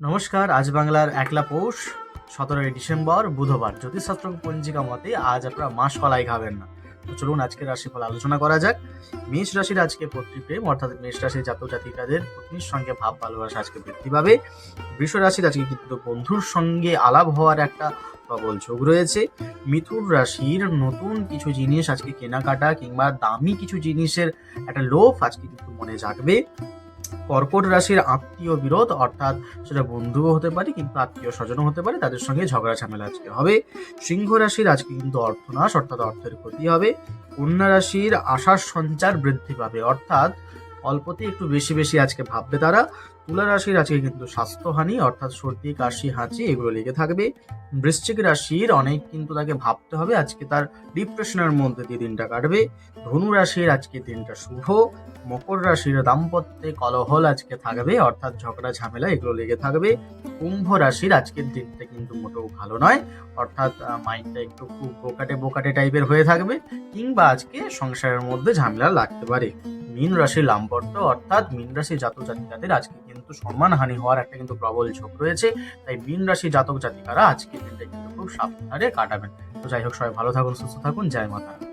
নমস্কার। আজ বাংলার ১লা পৌষ ১৭ই ডিসেম্বর বুধবার। জ্যোতিষশাস্ত্র পঞ্জিকা মতে আজ আপনারা মাস কলাই খাবেন না। তো চলুন আজকের রাশিফল আলোচনা করা যাক। মেষ রাশির আজকে পত্নী-প্রেম অর্থাৎ মেষ রাশির জাতক জাতিকাদের পত্নীর সঙ্গে ভাব ভালোবাসা আজকে বৃদ্ধি পাবে। বৃষ রাশির আজকে কিন্তু বন্ধুর সঙ্গে আলাপ হওয়ার একটা প্রবল যোগ রয়েছে। মিথুন রাশির নতুন কিছু জিনিস আজকে কেনাকাটা কিংবা দামি কিছু জিনিসের একটা লোভ আজকে কিন্তু মনে জাগবে। কর্কট রাশির আত্মীয় বিরোধ অর্থাৎ সেটা বন্ধুও হতে পারে কিন্তু আত্মীয় স্বজনও হতে পারে, তাদের সঙ্গে ঝগড়া ঝামেলা আজকে হবে। সিংহ রাশির আজকে কিন্তু অর্থনাশ অর্থাৎ অর্থের ক্ষতি হবে। কন্যা রাশির আশার সঞ্চার বৃদ্ধি পাবে অর্থাৎ অল্পতে একটু বেশি বেশি আজকে ভাববে তারা। তুলা রাশির আজকে কিন্তু স্বাস্থ্যহানি অর্থাৎ সর্দি কাশি হাঁচি এগুলো লেগে থাকবে। বৃশ্চিক রাশির অনেক কিন্তু তাকে ভাবতে হবে, আজকে তার ডিপ্রেশনের মধ্যে দিয়ে দিনটা কাটবে। ধনু রাশির আজকে দিনটা শুভ। মকর রাশির দাম্পত্যে কলহল আজকে থাকবে অর্থাৎ ঝগড়া ঝামেলা এগুলো লেগে থাকবে। কুম্ভ রাশির আজকের দিনটা কিন্তু মোটেও ভালো নয় অর্থাৎ মাইন্ডটা একটু খুব বোকাটে বোকাটে টাইপের হয়ে থাকবে কিংবা আজকে সংসারের মধ্যে ঝামেলা লাগতে পারে। মীন রাশির লাম্পট্য অর্থাৎ মীন রাশির জাতক জাতিকাদের আজকে কিন্তু সম্মানহানি হওয়ার একটা কিন্তু প্রবল ঝোঁক রয়েছে, তাই মীন রাশির জাতক জাতিকারা আজকের দিনটা কিন্তু খুব সাবধানে কাটাবেন। তো যাই হোক, সবাই ভালো থাকুন, সুস্থ থাকুন, জয় মাতা।